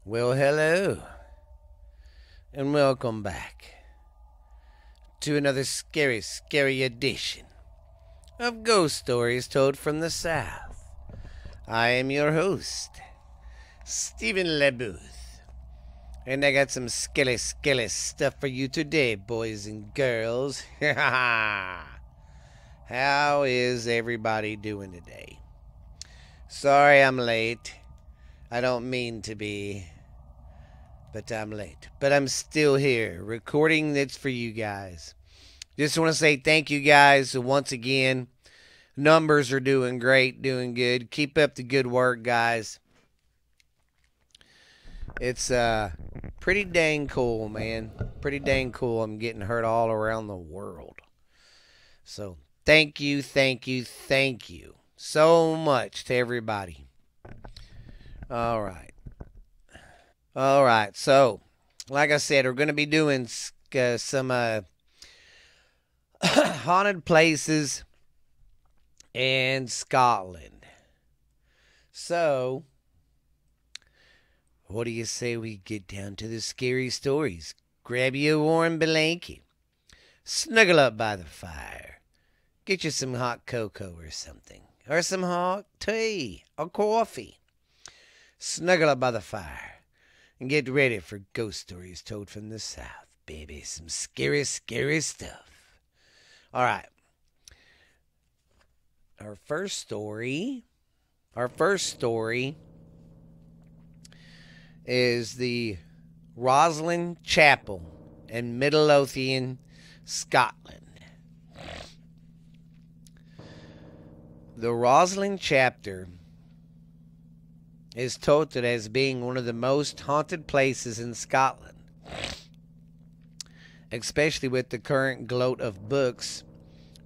Well, hello, and welcome back to another scary edition of Ghost Stories Told from the South. I am your host, Stephen LeBooth, and I got some skelly stuff for you today, boys and girls. How is everybody doing today? Sorry I'm late. I don't mean to be, but I'm late. But I'm still here, recording this for you guys. Just want to say thank you guys once again. Numbers are doing great, doing good. Keep up the good work, guys. It's pretty dang cool, man. Pretty dang cool. I'm getting heard all around the world. So thank you so much to everybody. All right. All right. So, like I said, we're going to be doing some haunted places in Scotland. So, what do you say we get down to the scary stories? Grab you a warm blanket, snuggle up by the fire, get you some hot cocoa or something, or some hot tea or coffee. Snuggle up by the fire and get ready for ghost stories told from the South, baby. Some scary stuff. All right. Our first story. Our first story is the Rosslyn Chapel in Midlothian, Scotland. The Rosslyn Chapter is touted as being one of the most haunted places in Scotland, especially with the current gloat of books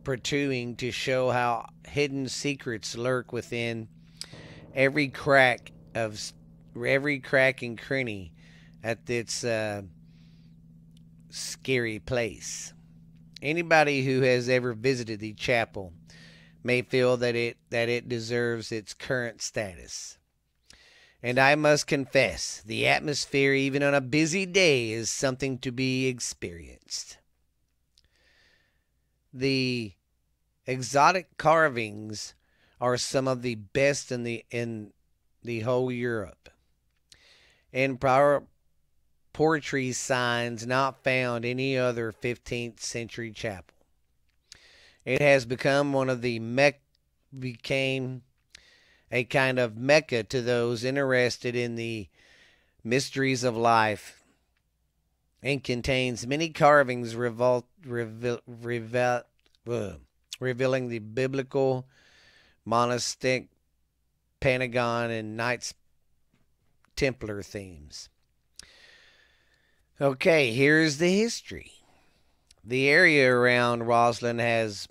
protruing to show how hidden secrets lurk within every crack and cranny at its scary place. Anybody who has ever visited the chapel may feel that it deserves its current status. And I must confess, the atmosphere, even on a busy day, is something to be experienced. The exotic carvings are some of the best in the whole Europe, and portrait signs not found any other 15th century chapel. It has become became a kind of mecca to those interested in the mysteries of life, and contains many carvings revealing the biblical monastic Pentagon and Knights Templar themes. Okay, here's the history. The area around Rosslyn has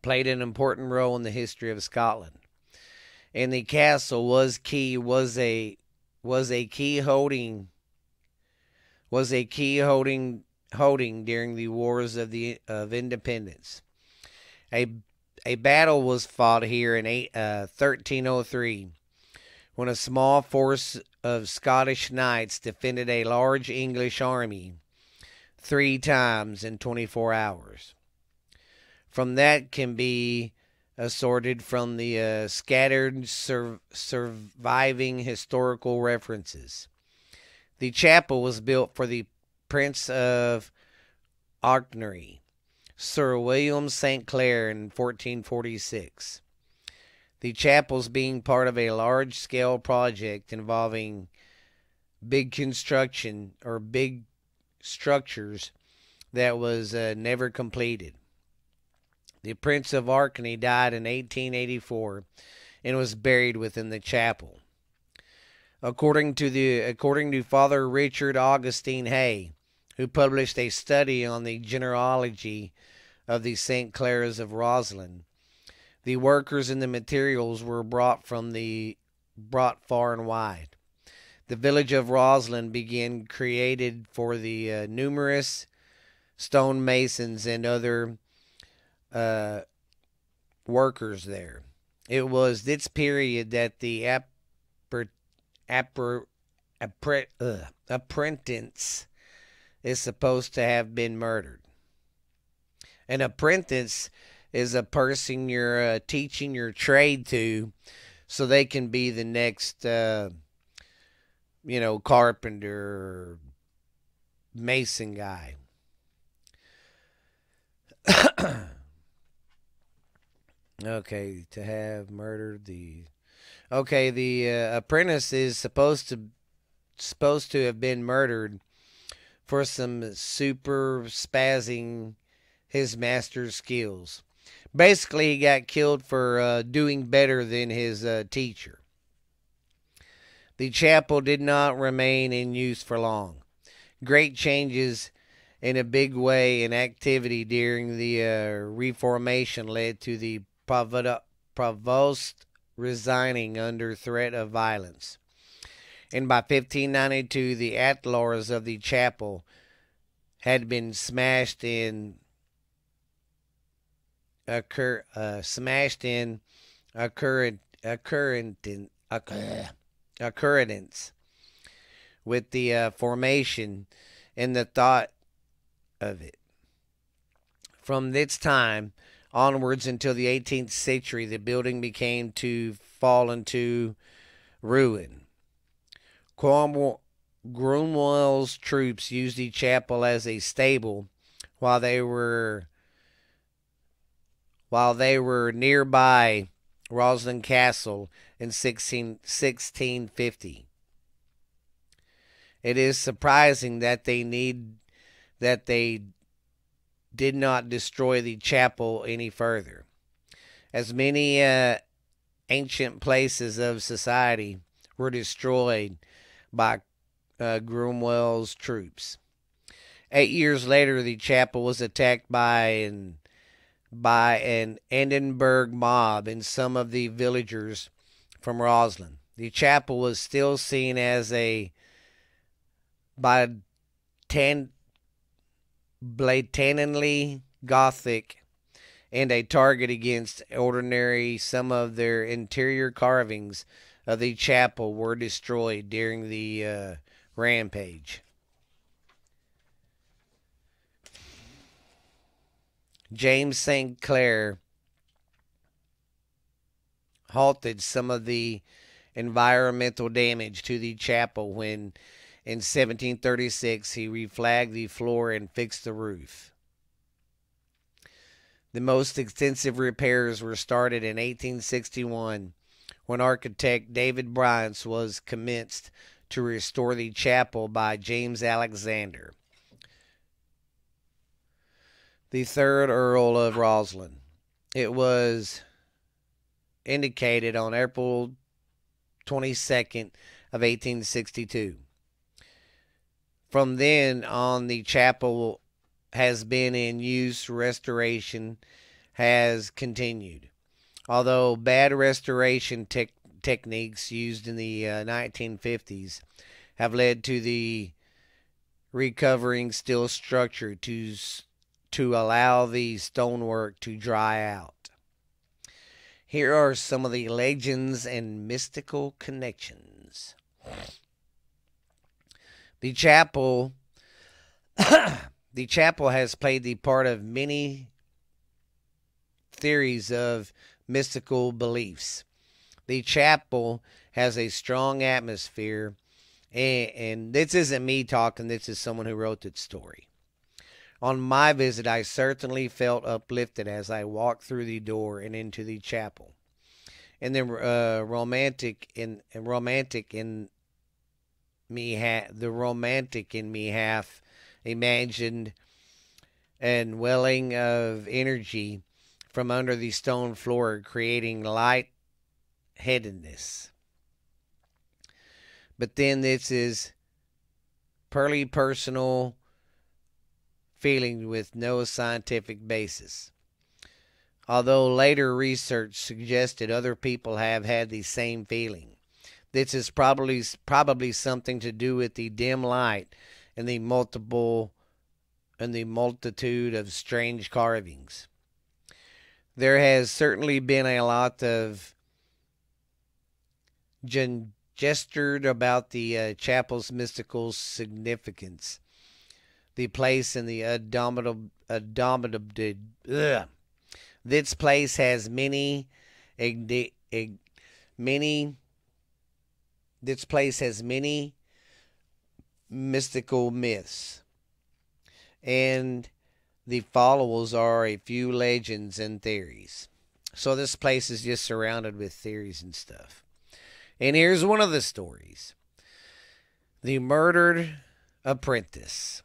played an important role in the history of Scotland, and the castle was a key holding during the wars of independence. A a battle was fought here in 1303 when a small force of Scottish knights defended a large English army 3 times in 24 hours. From that can be assorted from the scattered surviving historical references. The chapel was built for the Prince of Ochsenry, Sir William St. Clair, in 1446. The chapels being part of a large-scale project involving big structures that was never completed. The Prince of Ochsenry died in 1884 and was buried within the chapel. According to Father Richard Augustine Hay, who published a study on the genealogy of the St. Clairs of Rosslyn, the workers and the materials were brought far and wide. The village of Rosslyn began created for the numerous stonemasons and other workers there. It was this period that the apprentice is supposed to have been murdered. An apprentice is a person you're teaching your trade to so they can be the next, carpenter, mason guy. Okay, to have murdered the. Okay, the apprentice is supposed to have been murdered for some super spazzing his master's skills. Basically, he got killed for doing better than his teacher. The chapel did not remain in use for long. Great changes in a big way in activity during the Reformation led to the provost resigning under threat of violence. And by 1592, the attlars of the chapel had been smashed in occurrence with the formation and the thought of it. From this time onwards until the 18th century, the building began to fall into ruin. Cromwell's troops used the chapel as a stable while they were nearby Rosslyn Castle in 1650. It is surprising that they did not destroy the chapel any further, as many ancient places of society were destroyed by Cromwell's troops. 8 years later, the chapel was attacked by an Edinburgh mob and some of the villagers from Rosslyn. The chapel was still seen as a blatantly Gothic and a target against ordinary. Some of their interior carvings of the chapel were destroyed during the rampage. James St. Clair halted some of the environmental damage to the chapel when, in 1736, he reflagged the floor and fixed the roof. The most extensive repairs were started in 1861 when architect David Bryant was commenced to restore the chapel by James Alexander, the third Earl of Rosslyn. It was indicated on April 22nd of 1862. From then on, the chapel has been in use. Restoration has continued. Although bad restoration techniques used in the 1950s have led to the recovering steel structure to allow the stonework to dry out. Here are some of the legends and mystical connections. The chapel has played the part of many theories of mystical beliefs. The chapel has a strong atmosphere, and this isn't me talking, this is someone who wrote that story. On my visit, I certainly felt uplifted as I walked through the door and into the chapel. And the romantic in me half imagined and welling of energy from under the stone floor, creating light-headedness. But then this is purely personal feeling with no scientific basis. Although later research suggested other people have had the same feeling. This is probably something to do with the dim light and the multitude of strange carvings. There has certainly been a lot of gestured about the chapel's mystical significance. The place in the this place has many. This place has many mystical myths, and the followers are a few legends and theories. So this place is just surrounded with theories and stuff. And here's one of the stories: the murdered apprentice.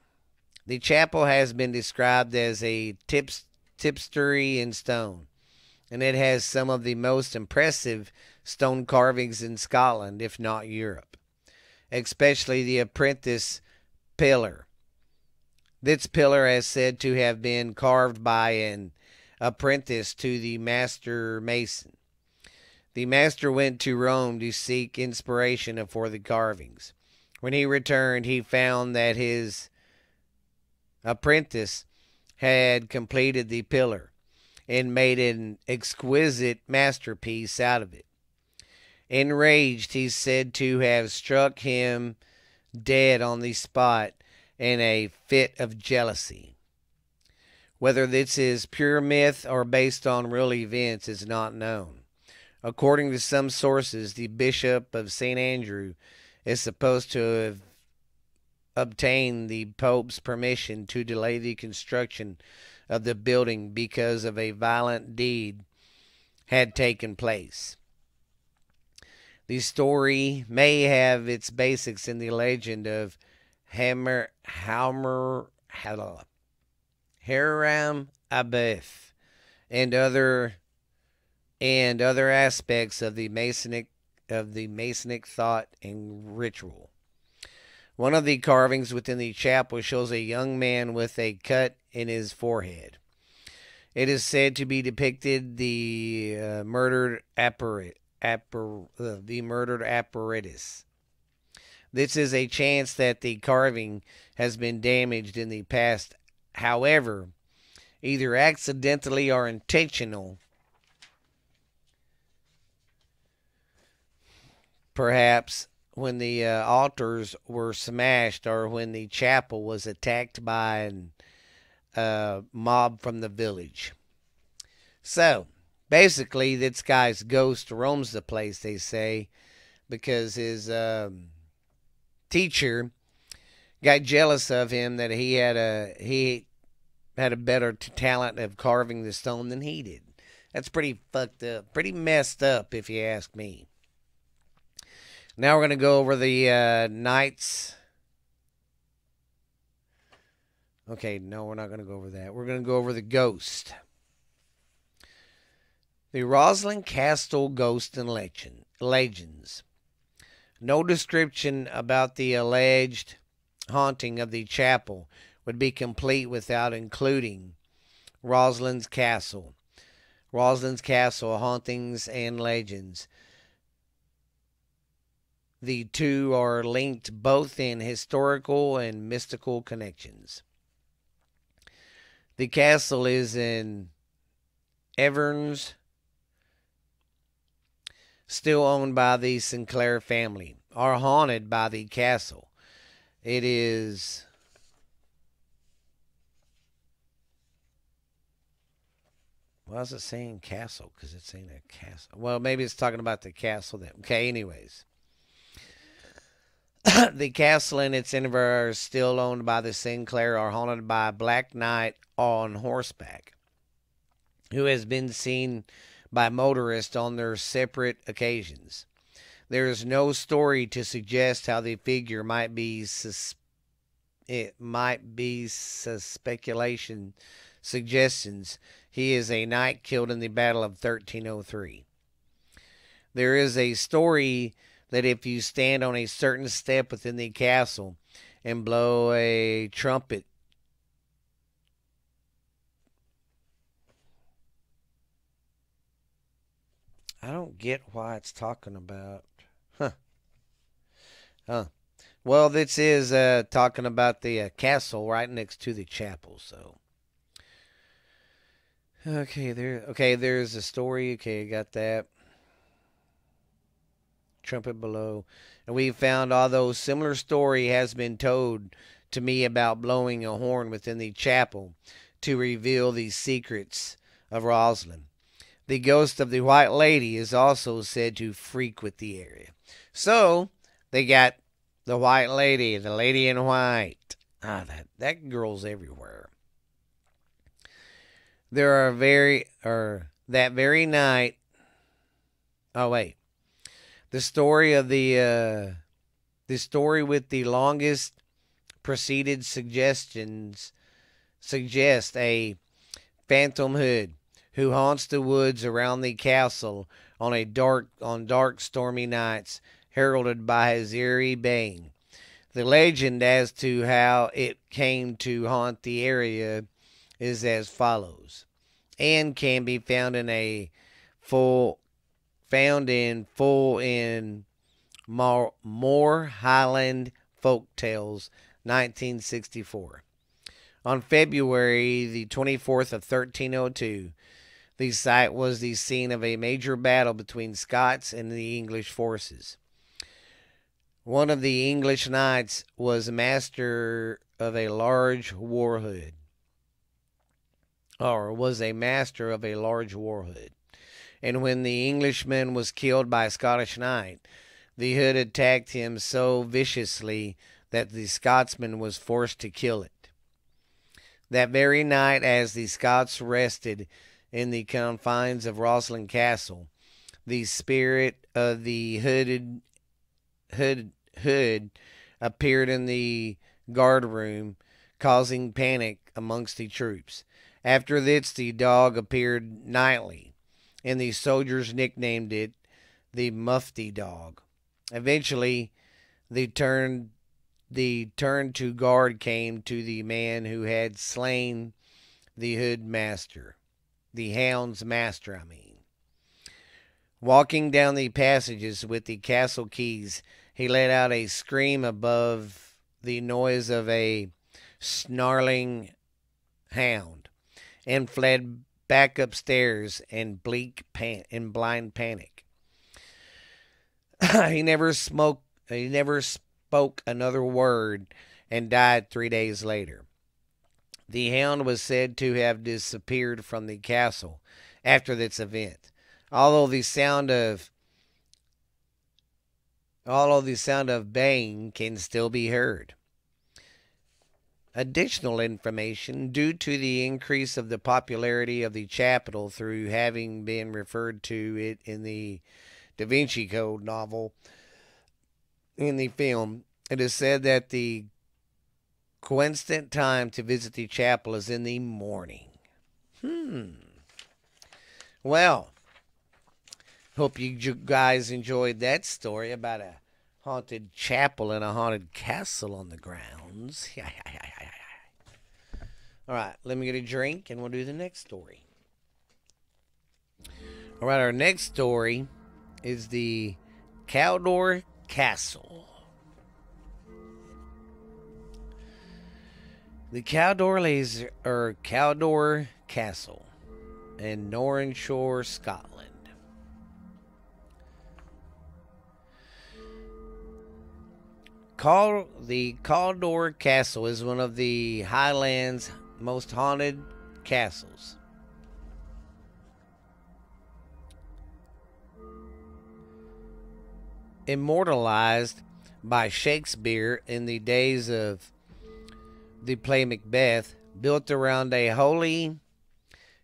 The chapel has been described as a tapestry in stone, and it has some of the most impressive stone carvings in Scotland, if not Europe, especially the apprentice pillar. This pillar is said to have been carved by an apprentice to the master mason. The master went to Rome to seek inspiration for the carvings. When he returned, he found that his apprentice had completed the pillar and made an exquisite masterpiece out of it. Enraged, he's said to have struck him dead on the spot in a fit of jealousy. Whether this is pure myth or based on real events is not known. According to some sources, the Bishop of St. Andrew is supposed to have obtained the Pope's permission to delay the construction of the building because of a violent deed had taken place. The story may have its basics in the legend of Hiram Abiff and other aspects of the Masonic thought and ritual. One of the carvings within the chapel shows a young man with a cut in his forehead. It is said to be depicted the murdered apparatus. This is a chance that the carving has been damaged in the past. However, either accidentally or intentional, perhaps when the altars were smashed or when the chapel was attacked by a mob from the village. So, basically, this guy's ghost roams the place, they say, because his teacher got jealous of him that he had a better talent of carving the stone than he did. That's pretty fucked up, pretty messed up, if you ask me. Now we're going to go over the knights. Okay, no, we're not going to go over that. We're going to go over the ghost. The Rosslyn Castle Ghost and Legends. No description about the alleged haunting of the chapel would be complete without including Rosslyn Castle. Rosslyn Castle Hauntings and Legends. The two are linked both in historical and mystical connections. The castle is in Everns, still owned by the Sinclair family, are haunted by the castle. It is why is it saying castle? Because it's saying a castle. Well, maybe it's talking about the castle that. Okay, anyways. The castle and its environs, still owned by the Sinclair, are haunted by a black knight on horseback, who has been seen by motorists on their separate occasions. There is no story to suggest how the figure might be. It might be speculation. Suggestions. He is a knight killed in the Battle of 1303. There is a story that if you stand on a certain step within the castle and blow a trumpet, I don't get why it's talking about. Well, this is talking about the castle right next to the chapel. So, okay, there's a story. Okay, I got that. trumpet below. And we found, although similar story has been told to me about blowing a horn within the chapel to reveal the secrets of Rosslyn. The ghost of the White Lady is also said to frequent the area. So, they got the White Lady, the Lady in White. That girl's everywhere. That very night. Oh wait, the story with the longest preceded suggestions suggest a phantom hood who haunts the woods around the castle on dark stormy nights, heralded by his eerie baying. The legend as to how it came to haunt the area is as follows, and can be found in More Highland Folk Tales, 1964. On February the 24th of 1302, the site was the scene of a major battle between Scots and the English forces. One of the English knights was master of a large war hood. And when the Englishman was killed by a Scottish knight, the hood attacked him so viciously that the Scotsman was forced to kill it. That very night, as the Scots rested in the confines of Rosslyn Castle, the spirit of the hood appeared in the guard room, causing panic amongst the troops. After this, the dog appeared nightly, and the soldiers nicknamed it the Mufti Dog. Eventually, the turn to guard came to the man who had slain the hound's master. Walking down the passages with the castle keys, he let out a scream above the noise of a snarling hound, and fled back upstairs in blind panic. He never spoke another word and died 3 days later. The hound was said to have disappeared from the castle after this event, although the sound of baying can still be heard. Additional information, due to the increase of the popularity of the chapel through having been referred to it in the Da Vinci Code novel, in the film, it is said that the coincident time to visit the chapel is in the morning. Well, hope you guys enjoyed that story about a haunted chapel and a haunted castle on the grounds. All right, let me get a drink and we'll do the next story. All right, our next story is the Cawdor Castle. The Cawdor Castle in Norrinshore, Scotland. The Cawdor Castle is one of the Highlands' most haunted castles. Immortalized by Shakespeare in the days of the play Macbeth, built around a holy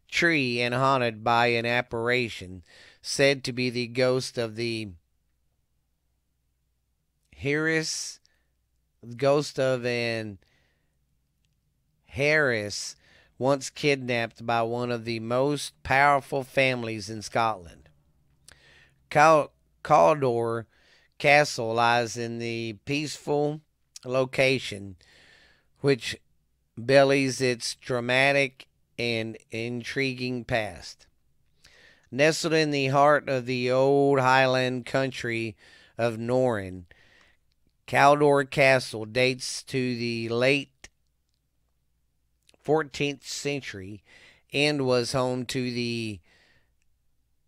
tree and haunted by an apparition said to be the ghost of an Harris once kidnapped by one of the most powerful families in Scotland. Cawdor Castle lies in the peaceful location which belies its dramatic and intriguing past. Nestled in the heart of the old Highland country of Norrin, Cawdor Castle dates to the late 14th century and was home to the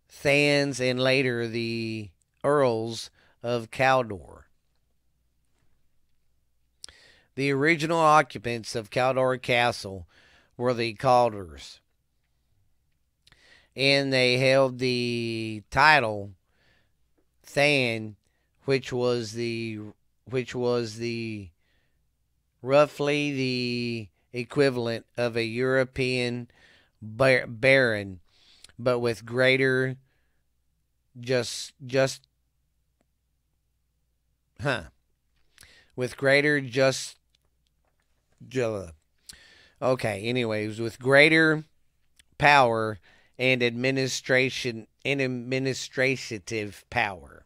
Thans and later the Earls of Cawdor. The original occupants of Cawdor Castle were the Cawdors, and they held the title Than, which was the roughly the equivalent of a European baron, but with greater just huh with greater just okay, anyways, with greater power and administrative power.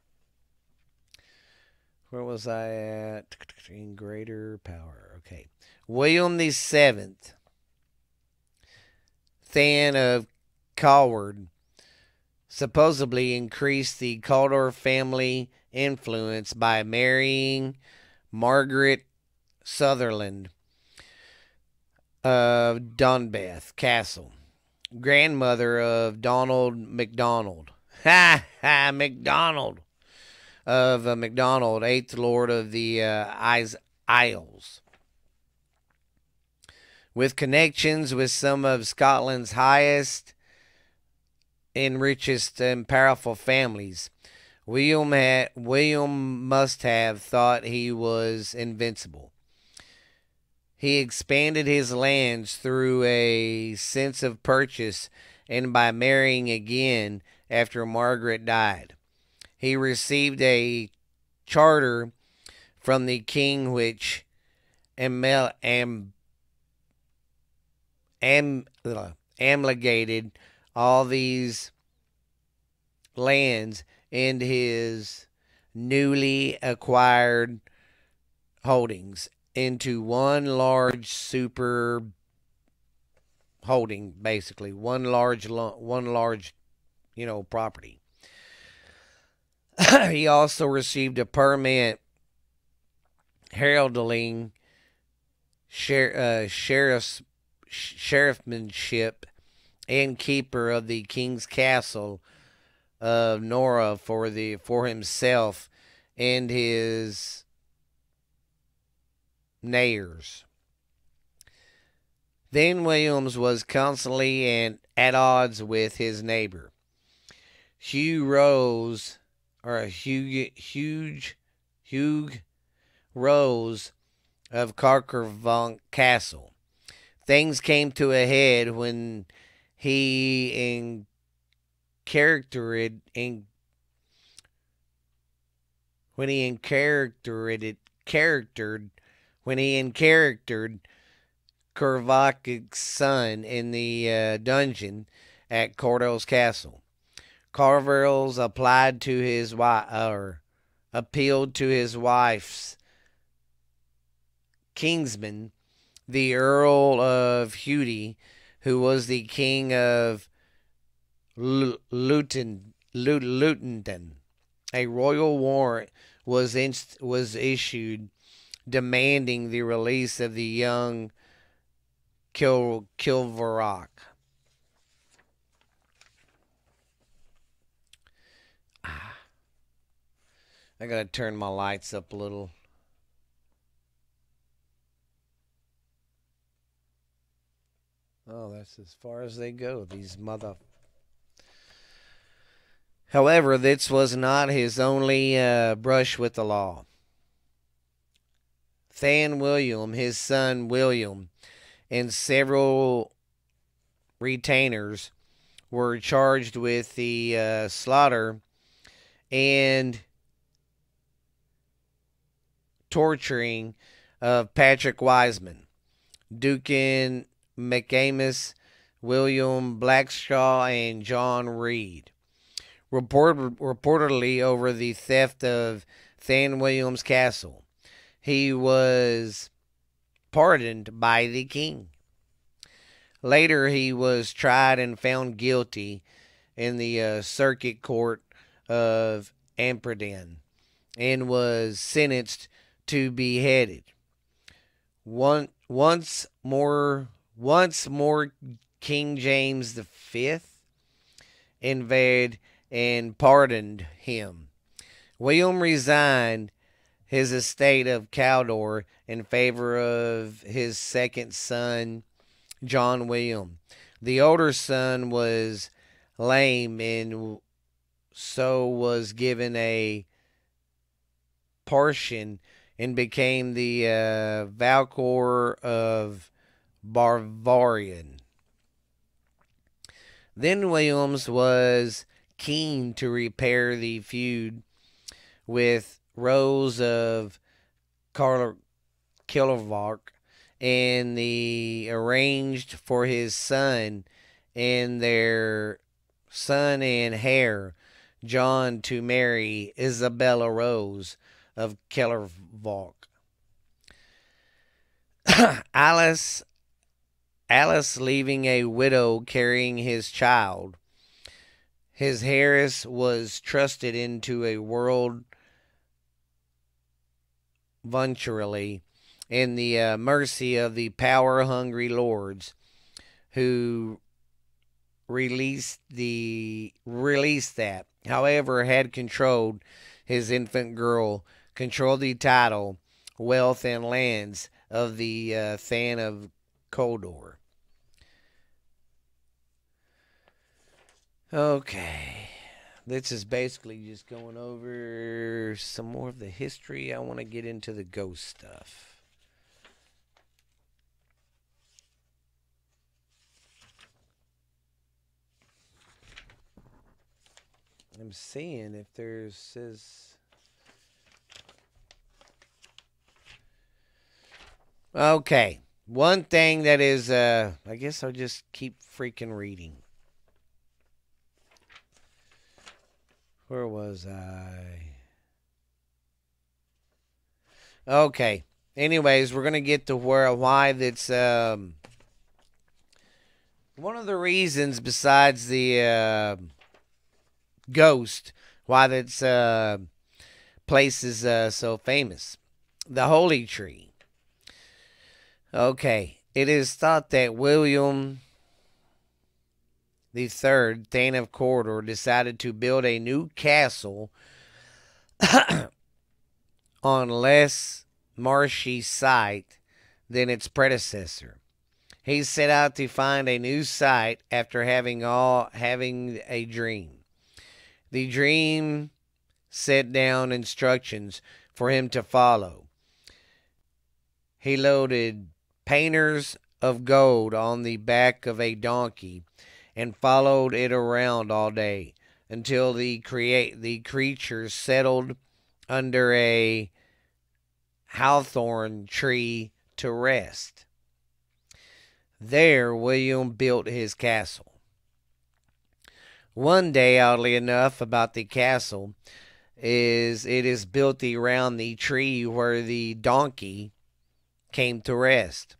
Where was I at? In greater power. Okay. William the Seventh, Than of Cawdor, supposedly increased the Cawdor family influence by marrying Margaret Sutherland of Dryburgh Castle, grandmother of Donald MacDonald. Ha ha, MacDonald of MacDonald, 8th Lord of the Isles, with connections with some of Scotland's highest and richest and powerful families. William must have thought he was invincible. He expanded his lands through a sense of purchase and by marrying again after Margaret died. He received a charter from the king which amalgamated all these lands in his newly acquired holdings into one large super holding, basically one large property. He also received a permanent heralding sheriffmanship and keeper of the king's castle of Nora for himself and his neighbors. Then Williams was constantly at odds with his neighbor, Hugh Rose of Cawdor Castle. Things came to a head when he charactered Corvac's son in the dungeon at Cawdor Castle. Carville's appealed to his wife's kinsman, the Earl of Hudi, who was the king of Luton. A royal warrant was issued demanding the release of the young Kilvarrock. I gotta turn my lights up a little. Oh, that's as far as they go, these mother. However, this was not his only brush with the law. Than William, his son William, and several retainers were charged with the slaughter and torturing of Patrick Wiseman, Duncan McAmis, William Blackshaw, and John Reed. Reportedly over the theft of Than William's castle. He was pardoned by the king. Later, he was tried and found guilty in the circuit court of Amsterdam and was sentenced to be beheaded. Once more, King James V invaded and pardoned him. William resigned his estate of Cawdor in favor of his second son, John William. The older son was lame and so was given a portion and became the Valcor of Bavarian. Then Williams was keen to repair the feud with Rose of Kilvark and the arranged for his son and their son and heir John to marry Isabella Rose of Kilvark. Alice leaving a widow carrying his child. His heiress was trusted into a world voluntarily in the mercy of the power-hungry lords who released that. However, had controlled his infant girl, controlled the title, wealth, and lands of the Than of Cawdor. Okay. This is basically just going over some more of the history. I want to get into the ghost stuff. I'm seeing if there's says. Okay. One thing that is, I guess I'll just keep freaking reading. Where was I? Okay. Anyways, we're going to get to why that's, one of the reasons besides the, ghost, why that place is so famous. The Holy Tree. Okay. It is thought that William the Third, Thane of Cawdor, decided to build a new castle on less marshy site than its predecessor. He set out to find a new site after having a dream. The dream set down instructions for him to follow. He loaded painters of gold on the back of a donkey and followed it around all day until the creatures settled under a hawthorn tree to rest. There William built his castle. One day, oddly enough, about the castle is it is built around the tree where the donkey came to rest.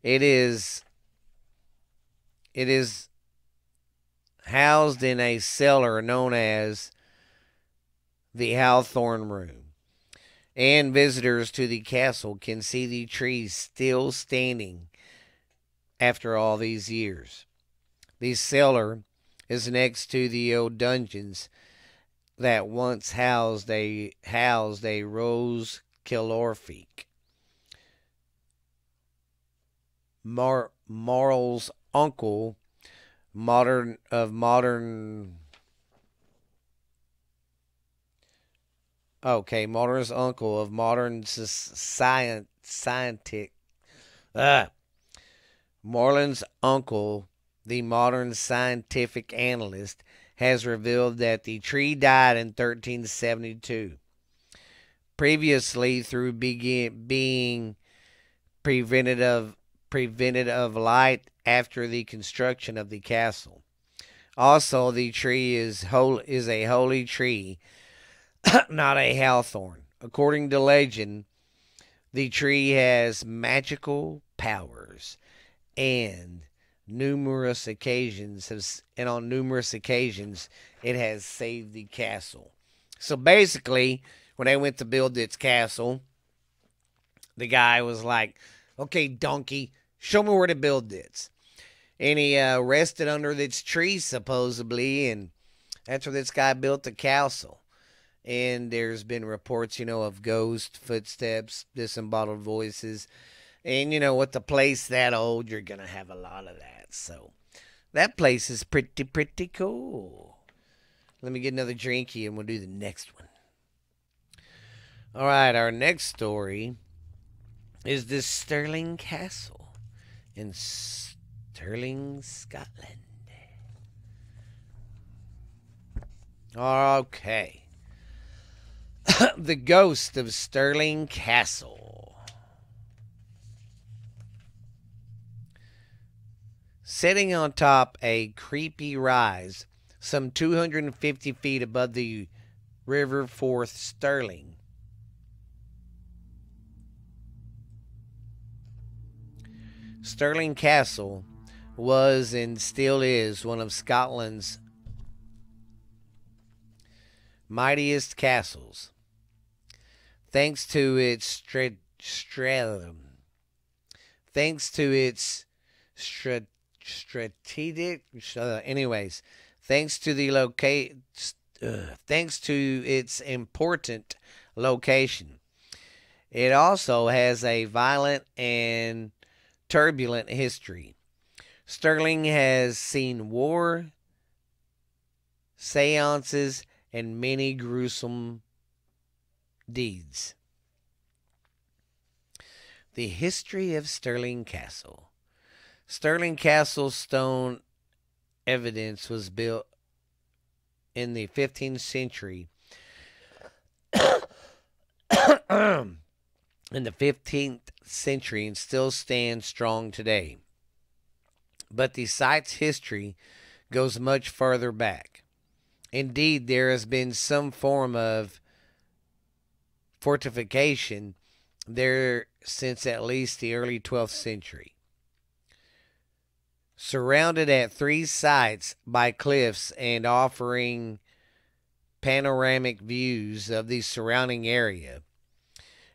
It is housed in a cellar known as the Hawthorn Room, and visitors to the castle can see the trees still standing after all these years. The cellar is next to the old dungeons that once housed a Rose Kilorfique. Marl's uncle, Marl's uncle of modern scientific. Marlin's uncle, the modern scientific analyst, has revealed that the tree died in 1372. Previously, through being prevented of light after the construction of the castle. Also, the tree is a holy tree, not a hawthorn. According to legend, the tree has magical powers, and on numerous occasions it has saved the castle. So basically, when they went to build its castle, the guy was like, "Okay, donkey, show me where to build this." And he rested under this tree, supposedly, and that's where this guy built the castle. And there's been reports, of ghost footsteps, disembodied voices. And, with the place that old, you're going to have a lot of that. So that place is pretty cool. Let me get another drinky and we'll do the next one. All right, our next story is the Stirling Castle in Stirling, Scotland. Okay. The ghost of Stirling Castle. Sitting on top a creepy rise, some 250 feet above the River Forth, Stirling. Stirling Castle was and still is one of Scotland's mightiest castles. Thanks to its strategic thanks to its important location. It also has a violent and turbulent history. Stirling has seen war, seances, and many gruesome deeds. The history of Stirling Castle. Stirling Castle stone evidence was built in the 15th century. In the 15th century and still stands strong today. But the site's history goes much further back. Indeed, there has been some form of fortification there since at least the early 12th century. Surrounded at 3 sites by cliffs and offering panoramic views of the surrounding area,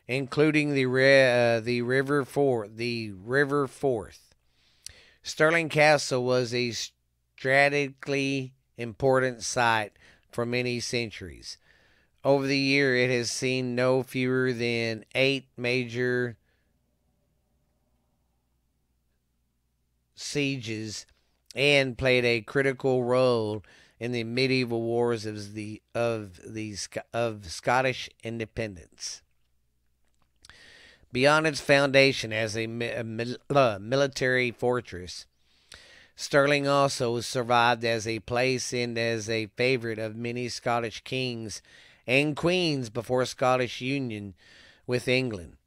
including the River Forth. Stirling Castle was a strategically important site for many centuries. Over the year, it has seen no fewer than 8 major sieges and played a critical role in the medieval wars of Scottish independence. Beyond its foundation as a military fortress, Stirling also survived as a place and as a favorite of many Scottish kings and queens before Scottish union with England.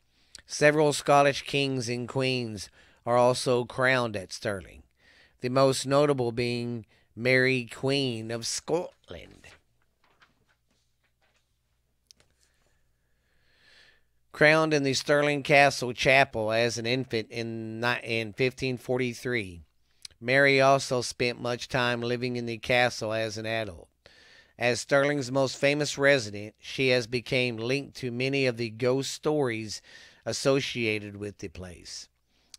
Several Scottish kings and queens are also crowned at Stirling, the most notable being Mary, Queen of Scotland. Crowned in the Stirling Castle Chapel as an infant in 1543, Mary also spent much time living in the castle as an adult. As Stirling's most famous resident, she has become linked to many of the ghost stories associated with the place,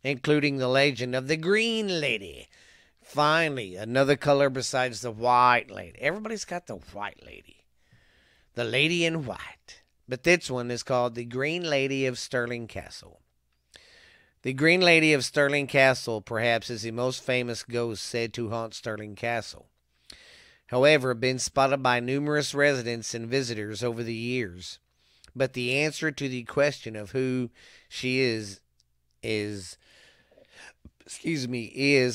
including the legend of the Green Lady. Finally, another color besides the White Lady. Everybody's got the White Lady. The Lady in White. But this one is called the Green Lady of Stirling Castle. The Green Lady of Stirling Castle perhaps is the most famous ghost said to haunt Stirling Castle. However, been spotted by numerous residents and visitors over the years. But the answer to the question of who she is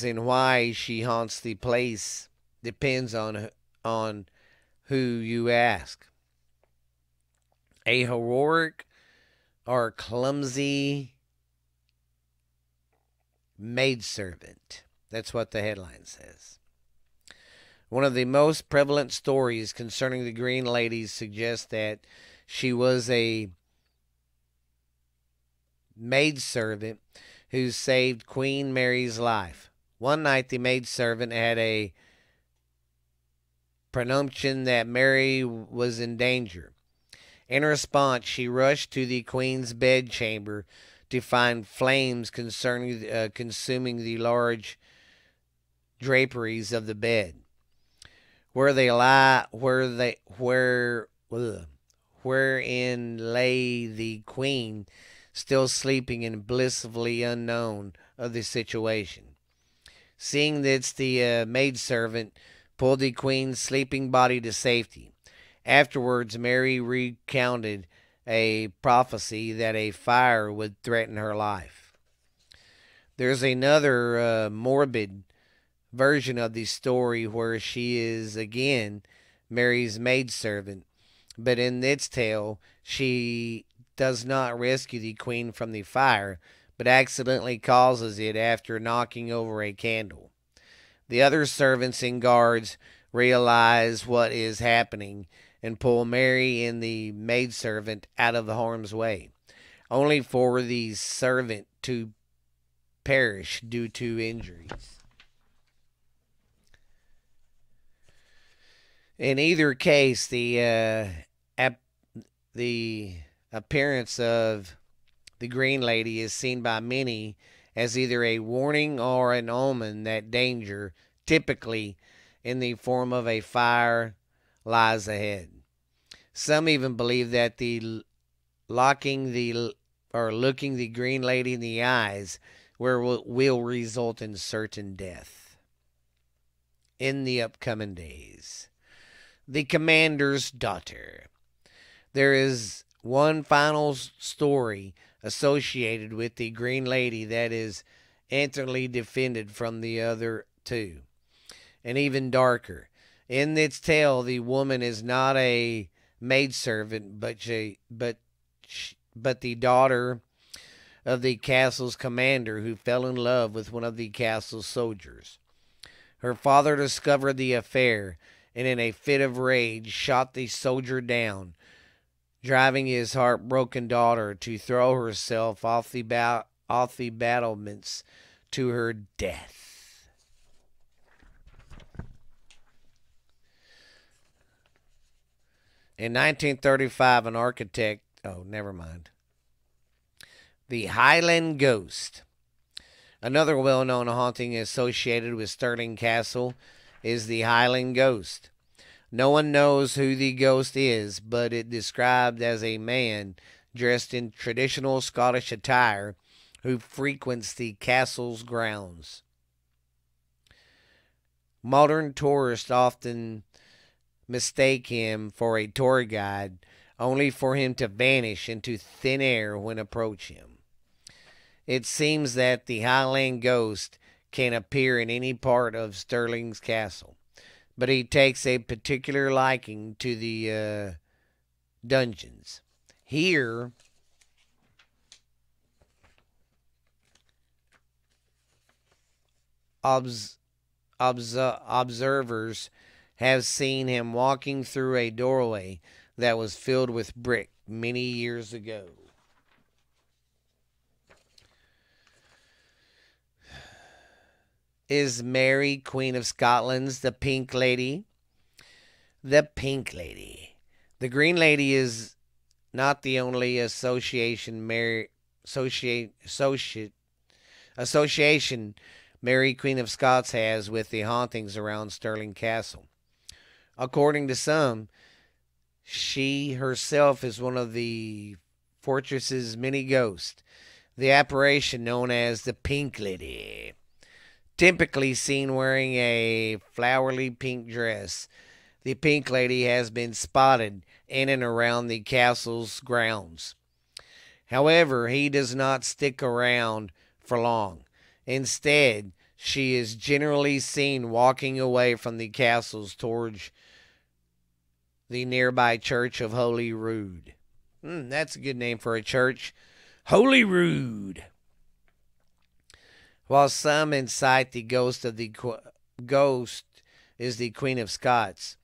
and why she haunts the place depends on who you ask. A heroic or clumsy maidservant. That's what the headline says. One of the most prevalent stories concerning the Green Lady suggests that she was a maidservant who saved Queen Mary's life. One night the maidservant had a premonition that Mary was in danger. In response, she rushed to the Queen's bedchamber to find flames consuming the large draperies of the bed. Where wherein lay the queen, still sleeping and blissfully unknown of the situation. Seeing this, the maidservant pulled the queen's sleeping body to safety. Afterwards, Mary recounted a prophecy that a fire would threaten her life. There's another morbid version of the story where she is again Mary's maidservant, but in its tale, she does not rescue the queen from the fire, but accidentally causes it after knocking over a candle. The other servants and guards realize what is happening and pull Mary and the maidservant out of harm's way, only for the servant to perish due to injuries. In either case, the appearance of the Green Lady is seen by many as either a warning or an omen that danger, typically in the form of a fire, lies ahead. Some even believe that the looking the Green Lady in the eyes will result in certain death in the upcoming days. The Commander's Daughter. There is one final story associated with the Green Lady that is instantly defended from the other two, and even darker. In its tale, the woman is not a maidservant, but the daughter of the castle's commander, who fell in love with one of the castle's soldiers. Her father discovered the affair, and in a fit of rage shot the soldier down, driving his heartbroken daughter to throw herself off the battlements to her death. In 1935, an architect... Oh, never mind. The Highland Ghost. Another well-known haunting associated with Stirling Castle is the Highland Ghost. No one knows who the ghost is, but it is described as a man dressed in traditional Scottish attire who frequents the castle's grounds. Modern tourists often mistake him for a tour guide, only for him to vanish into thin air when approach him. It seems that the Highland Ghost can appear in any part of Stirling's castle, but he takes a particular liking to the dungeons. Here, observers have seen him walking through a doorway that was filled with brick many years ago. Is Mary, Queen of Scotland's the Pink Lady? The Pink Lady. The Green Lady is not the only association Mary, Queen of Scots has with the hauntings around Stirling Castle. According to some, she herself is one of the fortress's many ghosts, the apparition known as the Pink Lady. Typically seen wearing a flowery pink dress, the Pink Lady has been spotted in and around the castle's grounds. However, he does not stick around for long. Instead, she is generally seen walking away from the castles towards the nearby church of Holy Rood. That's a good name for a church. Holy Rood. While some incite the ghost is the Queen of Scots,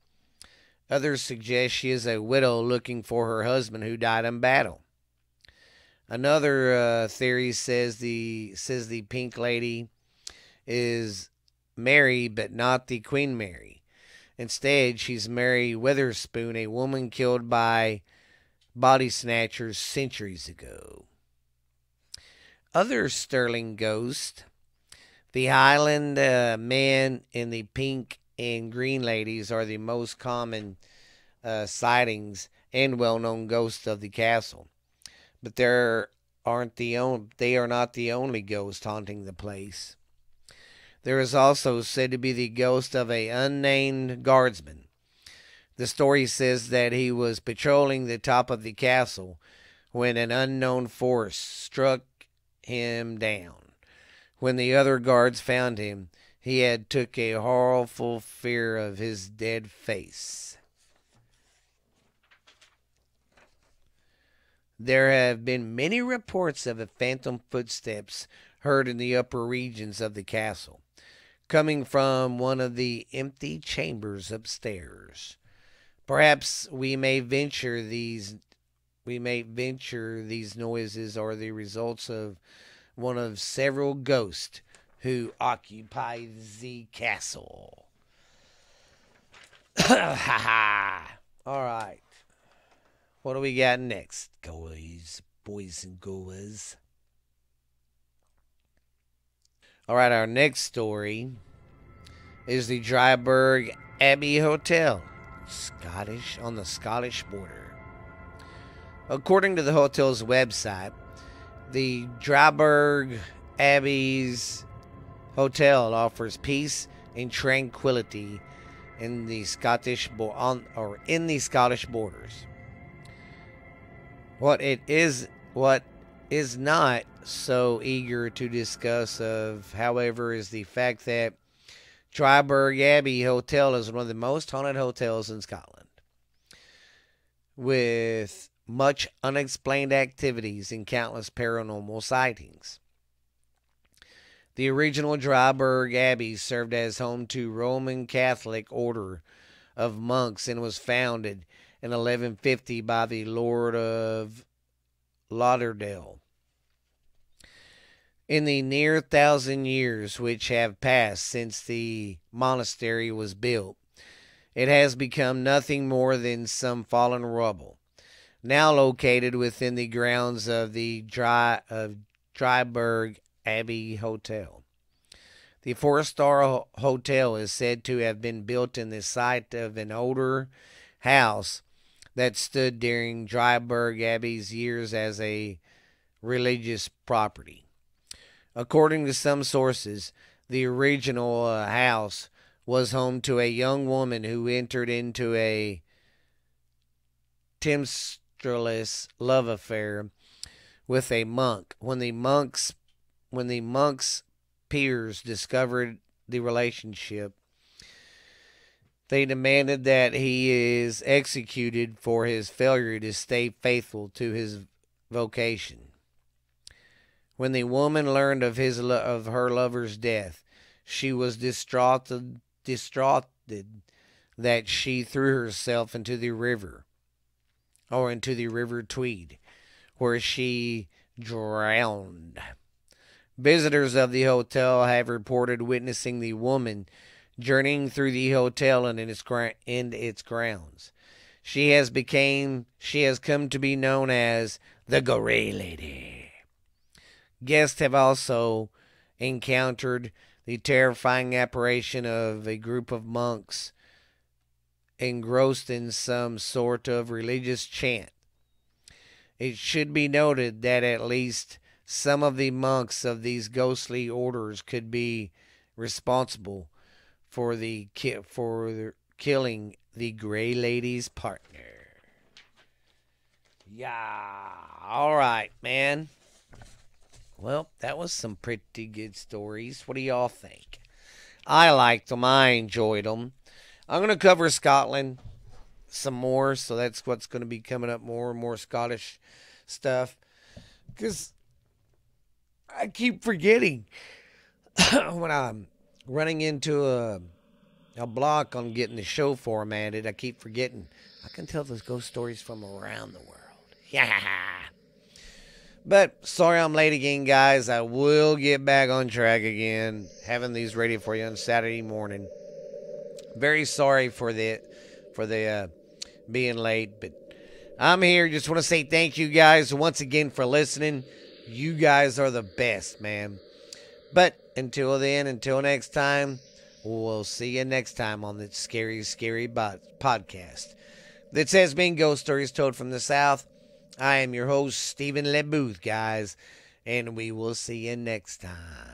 others suggest she is a widow looking for her husband who died in battle. Another theory says the Pink Lady is Mary, but not the Queen Mary. Instead, she's Mary Witherspoon, a woman killed by body snatchers centuries ago. Other Stirling ghosts. The Highland Man and the Pink and Green Ladies are the most common sightings and well-known ghosts of the castle. But they are not the only ghost haunting the place. There is also said to be the ghost of a unnamed guardsman. The story says that he was patrolling the top of the castle when an unknown force struck him down. When the other guards found him, he had took a horrible fear of his dead face. There have been many reports of phantom footsteps heard in the upper regions of the castle, coming from one of the empty chambers upstairs. Perhaps we may venture these noises are the results of one of several ghosts who occupy the castle. Ha ha! All right. What do we got next, boys and girls? All right, our next story is the Dryburgh Abbey Hotel, on the Scottish border. According to the hotel's website, the Dryburgh Abbey's hotel offers peace and tranquility in the Scottish borders. What is not so eager to discuss however, is the fact that Dryburgh Abbey Hotel is one of the most haunted hotels in Scotland, with much unexplained activities and countless paranormal sightings. The original Dryburgh Abbey served as home to Roman Catholic order of monks and was founded in 1150 by the Lord of Lauderdale. In the near 1,000 years which have passed since the monastery was built, it has become nothing more than some fallen rubble, now located within the grounds of the Dryburgh Abbey Hotel. The four-star hotel is said to have been built in the site of an older house that stood during Dryburgh Abbey's years as a religious property. According to some sources, the original house was home to a young woman who entered into a tempestuous love affair with a monk. When the monk's peers discovered the relationship, they demanded that he is executed for his failure to stay faithful to his vocation. When the woman learned of her lover's death, she was distraught that she threw herself into the river Tweed, where she drowned. Visitors of the hotel have reported witnessing the woman journeying through the hotel and in its grounds. She has come to be known as the Grey Lady. Guests have also encountered the terrifying apparition of a group of monks engrossed in some sort of religious chant. It should be noted that at least some of the monks of these ghostly orders could be responsible for killing the Grey Lady's partner. Yeah, all right, man. Well, that was some pretty good stories. What do y'all think? I liked them. I enjoyed them. I'm going to cover Scotland some more, so that's what's going to be coming up, more and more Scottish stuff. Because I keep forgetting when I'm running into a block on getting the show formatted. I keep forgetting. I can tell those ghost stories from around the world. Yeah. But sorry I'm late again, guys. I will get back on track again, having these ready for you on Saturday morning. Very sorry for the being late, but I'm here. Just want to say thank you guys once again for listening. You guys are the best, man. But until next time, we'll see you next time on the Scary Podcast. This has been Ghost Stories Told from the South. I am your host, Stephen LeBooth, guys, and we will see you next time.